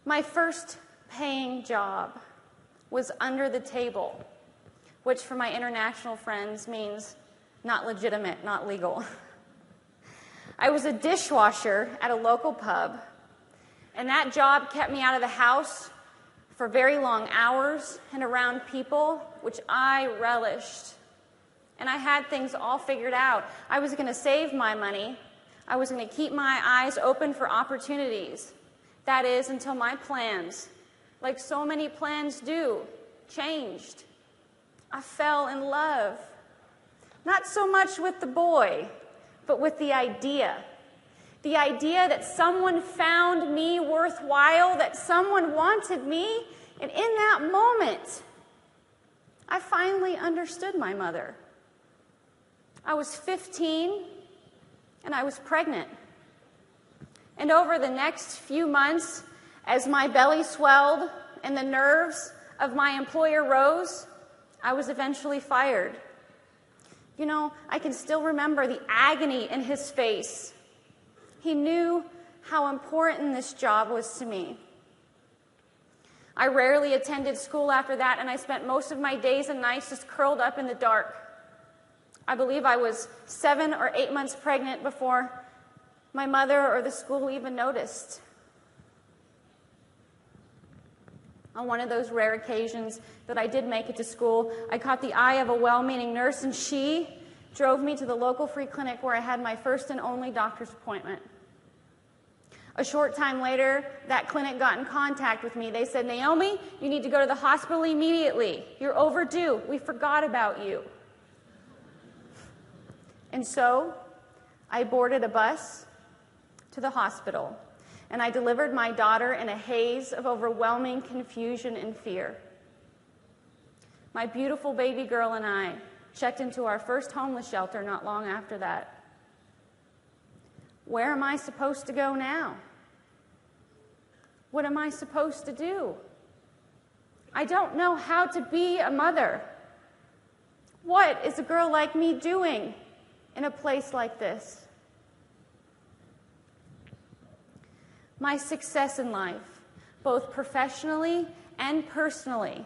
My first paying job was under the table, which for my international friends means not legitimate, not legal. I was a dishwasher at a local pub, and that job kept me out of the house for very long hours and around people, which I relished. And I had things all figured out. I was going to save my money. I was going to keep my eyes open for opportunities. That is, until my plans, like so many plans do, changed. I fell in love. Not so much with the boy, but with the idea. The idea that someone found me worthwhile, that someone wanted me, and in that moment, I finally understood my mother. I was 15, and I was pregnant. And over the next few months, as my belly swelled and the nerves of my employer rose, I was eventually fired. You know, I can still remember the agony in his face. He knew how important this job was to me. I rarely attended school after that, and I spent most of my days and nights just curled up in the dark. I believe I was 7 or 8 months pregnant before my mother or the school even noticed. On one of those rare occasions that I did make it to school, I caught the eye of a well-meaning nurse, and she drove me to the local free clinic where I had my first and only doctor's appointment. A short time later, that clinic got in contact with me. They said, "Naomi, you need to go to the hospital immediately. You're overdue. We forgot about you." And so I boarded a bus to the hospital, and I delivered my daughter in a haze of overwhelming confusion and fear. My beautiful baby girl and I checked into our first homeless shelter not long after that. Where am I supposed to go now? What am I supposed to do? I don't know how to be a mother. What is a girl like me doing in a place like this? My success in life, both professionally and personally,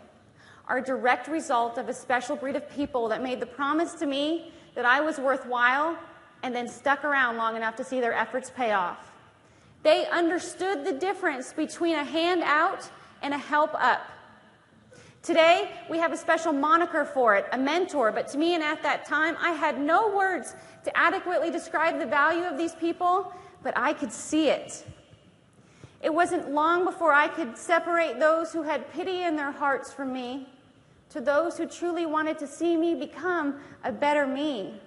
are a direct result of a special breed of people that made the promise to me that I was worthwhile and then stuck around long enough to see their efforts pay off. They understood the difference between a hand out and a help up. Today, we have a special moniker for it, a mentor, but to me and at that time, I had no words to adequately describe the value of these people, but I could see it. It wasn't long before I could separate those who had pity in their hearts from me to those who truly wanted to see me become a better me.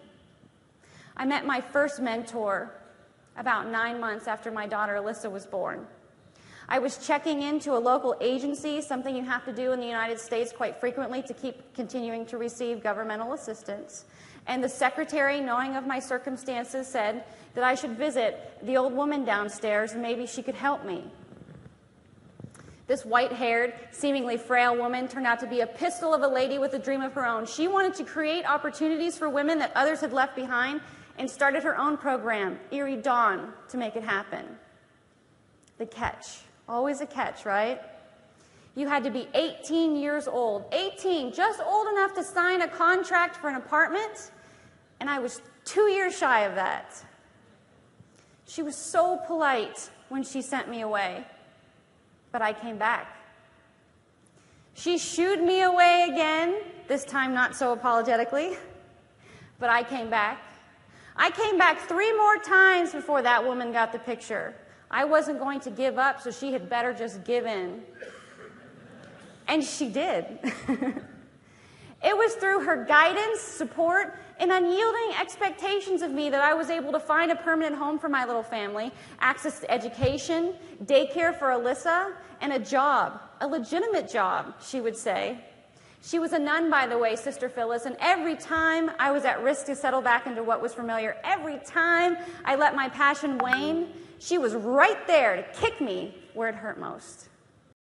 I met my first mentor about 9 months after my daughter Alyssa was born. I was checking into a local agency, something you have to do in the United States quite frequently to keep continuing to receive governmental assistance. And the secretary, knowing of my circumstances, said that I should visit the old woman downstairs and maybe she could help me. This white-haired, seemingly frail woman turned out to be a pistol of a lady with a dream of her own. She wanted to create opportunities for women that others had left behind and started her own program, Eerie Dawn, to make it happen. The catch. Always a catch, right? You had to be 18 years old. 18, just old enough to sign a contract for an apartment, and I was 2 years shy of that. She was so polite when she sent me away, but I came back. She shooed me away again, this time not so apologetically, but I came back. I came back 3 more times before that woman got the picture. I wasn't going to give up, so she had better just give in. And she did. It was through her guidance, support, and unyielding expectations of me that I was able to find a permanent home for my little family, access to education, daycare for Alyssa, and a job, a legitimate job, she would say. She was a nun, by the way, Sister Phyllis, and every time I was at risk to settle back into what was familiar, every time I let my passion wane, she was right there to kick me where it hurt most.